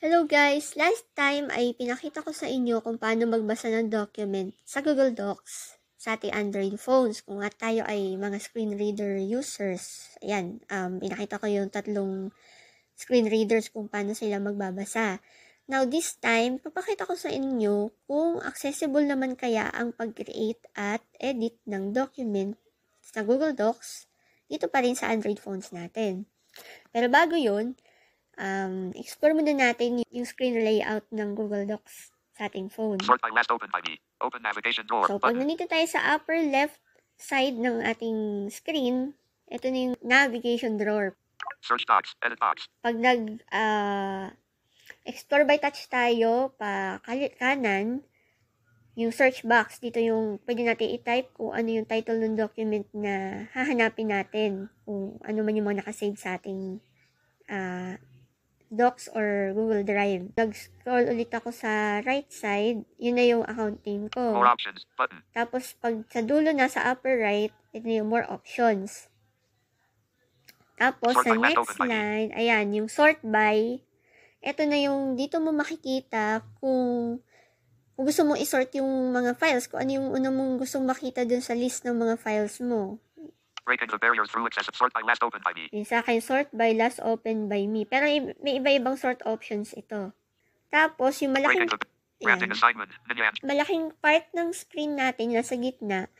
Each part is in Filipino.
Hello guys! Last time ay pinakita ko sa inyo kung paano magbasa ng document sa Google Docs sa ating Android phones. Kung at tayo ay mga screen reader users. Ayan, pinakita ko yung tatlong screen readers kung paano sila magbabasa. Now this time, papakita ko sa inyo kung accessible naman kaya ang pag-create at edit ng document sa Google Docs dito pa rin sa Android phones natin. Pero bago yun, explore muna natin yung screen layout ng Google Docs sa ating phone. Sort by last open by me. Open navigation door. So, pag nandito tayo sa upper left side ng ating screen, ito na yung navigation drawer. Search box. Edit box. Pag explore by touch tayo, pa kanan, yung search box, dito yung pwede natin i-type kung ano yung title ng document na hahanapin natin. Kung ano man yung mga nakasave sa ating Docs or Google Drive. Nag-scroll ulit ako sa right side, yun na yung account name ko. More options button. Tapos pag sa dulo na sa upper right, ito na yung more options. Tapos Sort sa by last next open by me. line, ayan, yung sort by, ito na yung dito mo makikita kung gusto mong i-sort yung mga files, kung ano yung una mong gustong makita dun sa list ng mga files mo. Breaking the barriers through accessible. Sort by last open by me. Yung sa akin, sort by last open by me. Pero may iba-ibang sort options ito. Tapos, yung malaking, Breaking the granting assignment. Minian. malaking part ng screen natin, nasa gitna,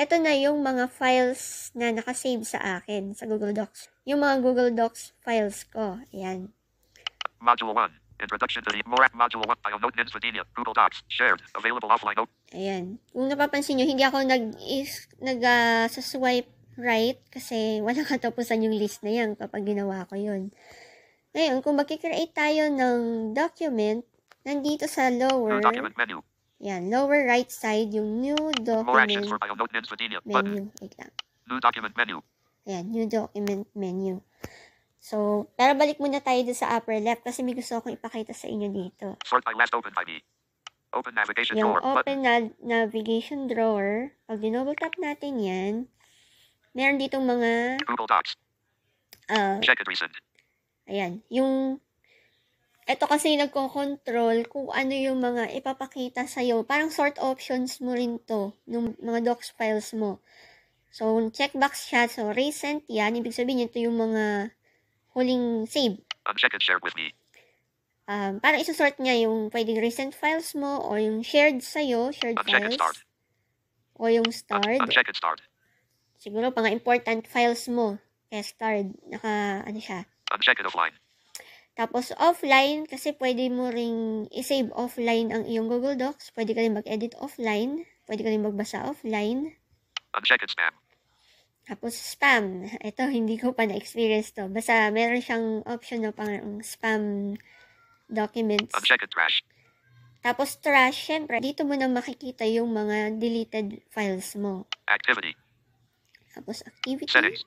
ito na yung mga files na nakasave sa akin sa Google Docs. Yung mga Google Docs files ko. Ayan. Module 1. Introduction to the Morac Module 1. IONote Nvidia. Google Docs. Shared. Available offline. Note. Ayan. Kung napapansin nyo, hindi ako sa swipe right kasi walang katapusan yung list na yan kapag ginawa ko yun. Ngayon, kung mag-create tayo ng document, nandito sa lower, New document menu. yan, lower right side, yung new More actions document for IONote Nvidia. Button. menu. Wait lang. New document menu. Ayan, new document menu. So, pero balik muna tayo doon sa upper left kasi may gusto akong ipakita sa inyo dito. Sort by last open by me. Open navigation Yung drawer. open Button. navigation drawer, pag dinouble tap natin yan, meron ditong mga, Google Docs. Check it recent. ayan, ito kasi nagko-control kung ano yung mga ipapakita sa'yo. Parang sort options mo rin to, ng mga docs files mo. So, checkbox siya. So, recent yan. Ibig sabihin, ito yung mga huling save. Uncheck it shared with me. Parang isusort niya yung pwedeng recent files mo or yung shared sa'yo, shared Uncheck it files. start. O yung starred. Uncheck it start. Siguro, pang important files mo. Kaya starred. Ano siya. Uncheck it offline. Tapos, offline, kasi pwede mo ring i-save offline ang iyong Google Docs. Pwede ka rin mag-edit offline. Pwede ka rin magbasa offline. Uncheck it spam. Tapos, spam. Ito, hindi ko pa na-experience to. Basta, meron siyang option na pang spam documents. Uncheck it trash. Tapos, trash, syempre, dito mo na makikita yung mga deleted files mo. Activity. Tapos, activity. Settings.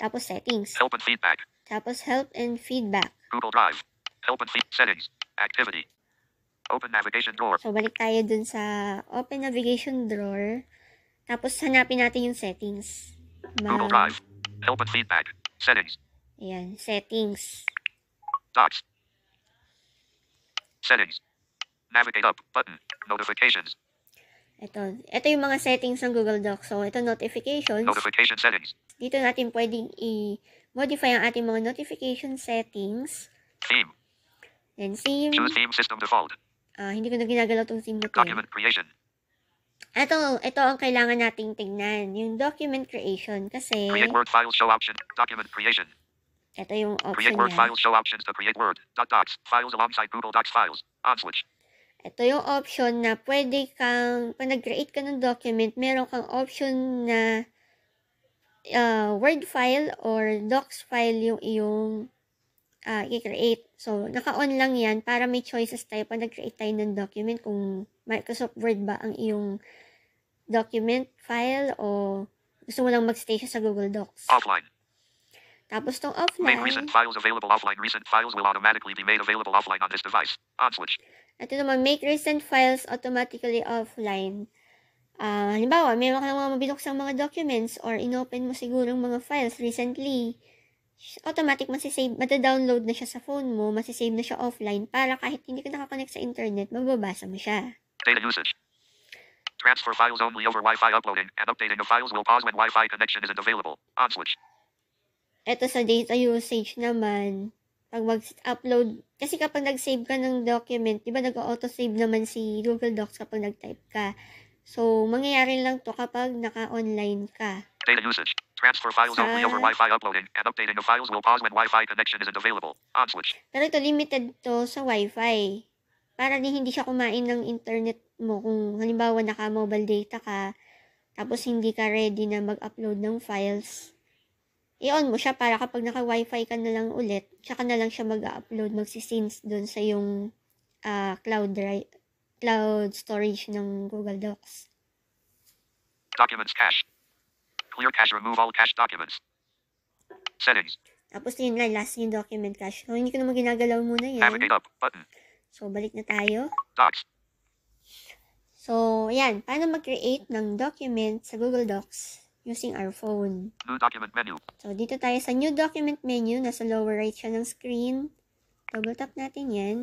Tapos, settings. Help and feedback. Tapos, help and feedback. Google Drive. Help and feed settings. Activity. Open navigation drawer. So, balik tayo dun sa open navigation drawer. Tapos, hanapin natin yung settings. Google Drive. Help and feedback. Settings. Ayan, settings. Docs. Settings. Navigate up. Button. Notifications. Ito yung mga settings ng Google Docs. So, ito notifications. Notification settings. Dito natin pwedeng i-modify ang ating mga notification settings. Theme. And theme. Choose theme system default. Hindi ko na ginagalaw itong theme na to. Document creation. Ito ang kailangan nating tignan. Yung document creation. Kasi, Create Word files show option. Document creation. ito yung option Create Word niya. files show options to create Word. Docs. Files alongside Google Docs files. On switch. Ito yung option na pwede kang, pag nag-create ka ng document, meron kang option na Word file or Docs file yung iyong i-create. So, naka-on lang yan para may choices tayo pag nag-create tayo ng document kung Microsoft Word ba ang iyong document file o gusto mo lang mag-stay siya sa Google Docs. Offline. Tapos tong Make offline, recent files available offline. Recent files will automatically be made available offline on this device. On switch. ito naman, make recent files automatically offline. Halimbawa, meron ka ng mga mabinuksang mga documents or inopen mo siguro mga files recently. automatic mada-download na siya sa phone mo, masisave na siya offline para kahit hindi ka nakakonect sa internet, mababasa mo siya. Data usage. Transfer files only over Wi-Fi. Uploading and updating of files will pause when Wi-Fi connection isn't available. On switch. Ito sa data usage naman, pag mag-upload, kasi kapag nag-save ka ng document, di ba nag-auto-save naman si Google Docs kapag nag-type ka. So, mangyayari lang to kapag naka-online ka. Data usage. Transfer files only over Wi-Fi. Uploading and updating of files will pause when Wi-Fi connection isn't available. On switch. Pero ito, limited to sa Wi-Fi. Para hindi siya kumain ng internet mo. Kung halimbawa naka-mobile data ka, tapos hindi ka ready na mag-upload ng files, i-on mo siya para kapag naka-Wi-Fi ka na lang ulit, tsaka na lang siya mag-upload, magsisync doon sa yung cloud storage ng Google Docs. Documents cache. Clear cache. Remove all cache documents. Settings. Tapos yun nga, last yung document cache. So, hindi ko naman ginagalaw muna yan. Navigate up button. So, balik na tayo. Docs. So, ayan. Paano mag-create ng document sa Google Docs using our phone? New document menu. So, dito tayo sa new document menu. Nasa lower right siya ng screen. Double tap natin yan.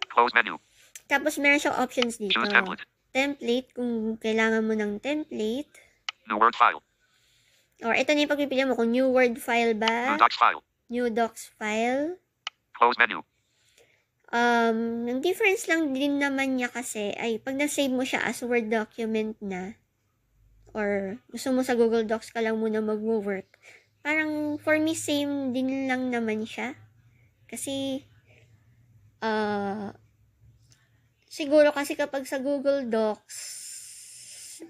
Close menu. Tapos, meron siyang options dito. Choose template. Template, kung kailangan mo ng template. New Word file. Or ito na yung pagpipili mo kung new Word file ba, New Docs file. new Docs file. Close menu. Ang difference lang din naman niya kasi ay pag na-save mo siya as Word document na or gusto mo sa Google Docs ka lang muna mag-work, parang for me same din lang naman siya. Kasi siguro kasi kapag sa Google Docs,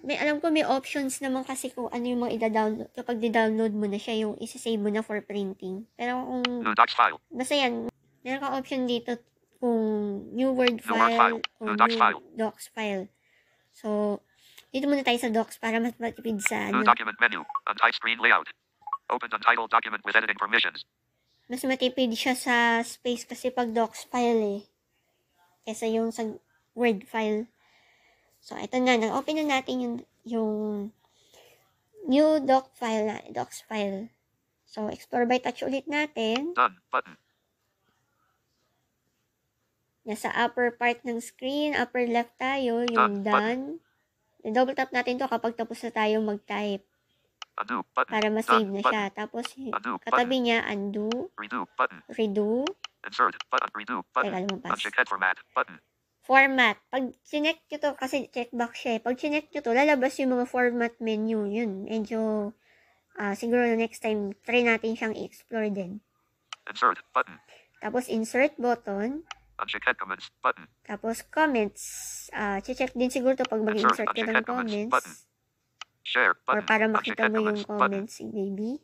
alam ko may options naman kasi kung ano yung mga i-download kapag di-download mo na siya, yung isi-save mo na for printing. Pero kung New Docs file. basta yan, meron kang option dito kung new Word New Word file. kung New Docs new file. Docs file. So, dito muna tayo sa Docs para mas matipid sa New document menu. Untyped screen layout. Open untitled document with editing permissions. mas matipid siya sa space kasi pag Docs file kesa yung sa Word file. So, ito na. Nag-open na natin yung new Docs file. So, explore by touch ulit natin. Done button. Nasa upper part ng screen, upper left tayo, yung done. I-double tap natin to kapag tapos na tayo mag-type. Undo button. Para ma-save Done na button. siya. Tapos, Undo katabi niya, undo, Redo button. redo. Insert button. Redo button. Teka, lumabas. Uncheck head format button. Format. Pag chinek nyo to, kasi checkbox siya Pag chinek nyo to, lalabas yung mga format menu. Yun, medyo, siguro na next time, try natin siyang i-explore din. Insert button. Tapos, insert button. Uncheck head comments button. Tapos, comments. Check din siguro to pag mag-insert ka ng comments. Share Or button. para Uncheck makita head mo yung comments button. comments, maybe.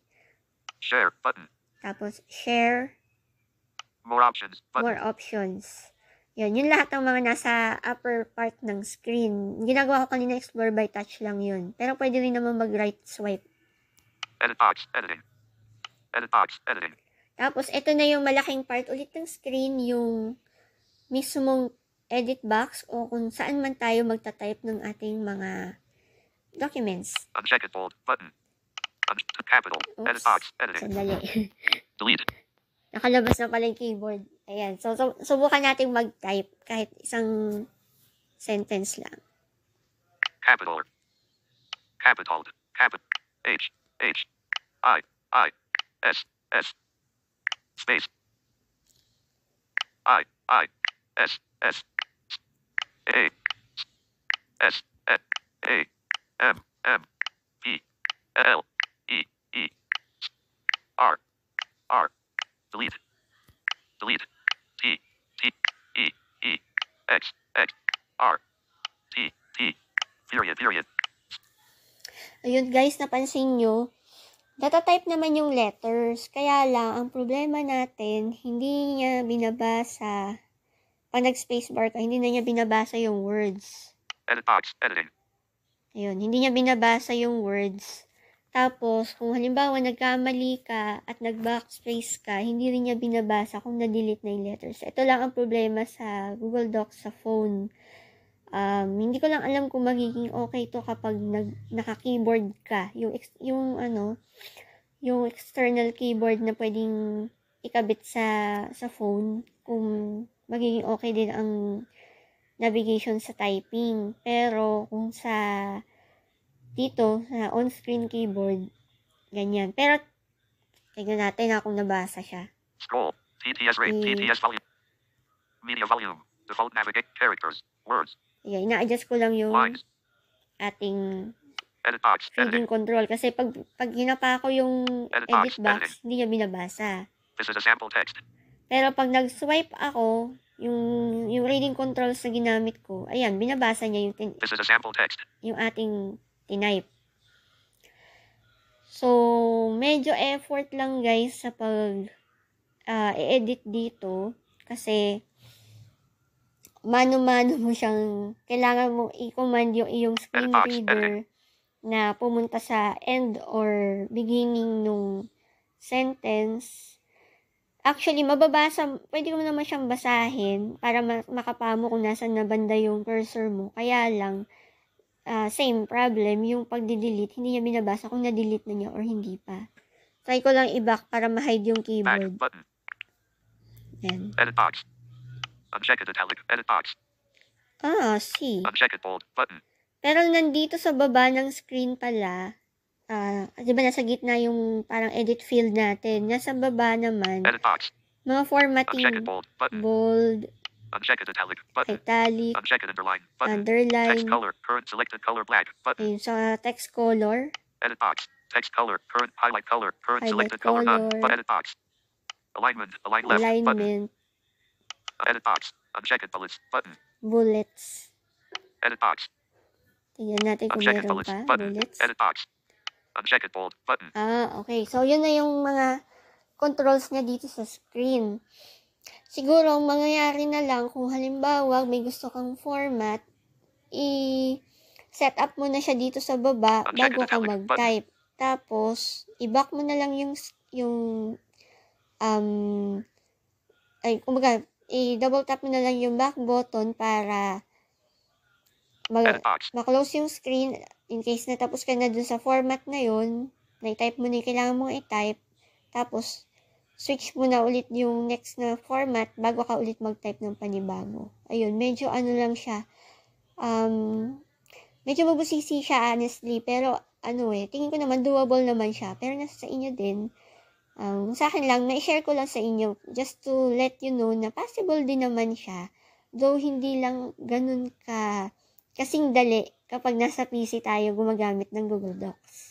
Share button. Tapos, share. More options button. More options. Yun lahat ng mga nasa upper part ng screen. Ginagawa ko kanina explore by touch lang yun. Pero pwede rin naman mag-right swipe. Edit box editing. Edit box editing. Tapos, ito na yung malaking part ulit ng screen, yung mismong edit box o kung saan man tayo magta-type ng ating mga documents. Uncheck it bold button. Capital. Edit box editing. Sandali. Delete. Nakalabas na pala yung keyboard. Ayan. So subukan natin mag-type kahit isang sentence lang. Capital. Capital. H. I. S. Space. I. S. A. S. A. M. P. L. E. R. Delete. T. E. X. R. T. Period. Ayun guys, napansin nyo, data-type naman yung letters. Kaya lang, ang problema natin, hindi niya binabasa. Pag nag-spacebar ka, hindi na niya binabasa yung words. Edit box editing. Ayun, hindi niya binabasa yung words. Tapos, kung halimbawa nagkamali ka at nag-backspace ka, hindi rin niya binabasa kung na-delete na yung letters. Ito lang ang problema sa Google Docs sa phone. Hindi ko lang alam kung magiging okay to kapag naka-keyboard ka. yung external keyboard na pwedeng ikabit sa phone kung magiging okay din ang navigation sa typing. Pero kung dito, sa on-screen keyboard, ganyan. Pero, tignan natin kung nabasa siya. Scroll. TTS rate. TTS volume. Media volume. Default navigate. Characters. Words. Ayan, ina-adjust ko lang yung Lines. ating Edit box. feeding Editing. control. Kasi pag hinapa ko yung edit box, hindi niya binabasa. This is a sample text. Pero pag nag-swipe ako, yung reading controls na ginamit ko, ayan, binabasa niya This is a sample text. yung ating tinype. So, medyo effort lang guys sa pag i-edit dito kasi mano-mano mo siyang, kailangan mo i-command yung iyong screen reader na pumunta sa end or beginning nung sentence. Actually, pwede mo naman siyang basahin para makapamo kung nasan na banda yung cursor mo. Kaya lang, same problem, yung pag-delete, hindi niya binabasa kung na-delete na niya or hindi pa. Try ko lang i-back para ma-hide yung keyboard. Back button. Yan. Edit box. Uncheck it italic. Edit box. See. Uncheck it bold button. Pero nandito sa baba ng screen pala, di ba nasa gitna yung parang edit field natin. Nasa baba naman, Edit box. mga formatting, Uncheck it bold button. bold, Uncheck it italic button. italic, Uncheck it underline button. underline, Text color. Current selected color black button. ayun, sa text color, Edit box. Text color. Current highlight color. Current highlight selected color none. color, But edit box. Alignment. Align left button. alignment, Edit box. Uncheck it bullets button. bullets. Edit box. Tingnan natin kung Uncheck it meron bullets pa, button. bullets. Edit box. Uncheck it bold button. Okay. So, yun na yung mga controls niya dito sa screen. Siguro, ang mangyayari na lang kung halimbawa may gusto kang format, i-set up mo na siya dito sa baba bago ka mag-type. Tapos, i-back mo na lang kumbaga, i-double tap mo na lang yung back button para Edit box. ma-close yung screen in case natapos ka na dun sa format na yun, na-type mo na yung kailangan mong i-type, tapos switch mo na ulit yung next na format bago ka ulit mag-type ng panibago. Ayun, medyo ano lang siya, medyo mabusisi siya honestly, pero tingin ko naman doable naman siya, pero nasa sa inyo din. Sa akin lang, na-share ko lang sa inyo just to let you know na possible din naman siya, though hindi lang ganun kasing dali kapag nasa PC tayo gumagamit ng Google Docs.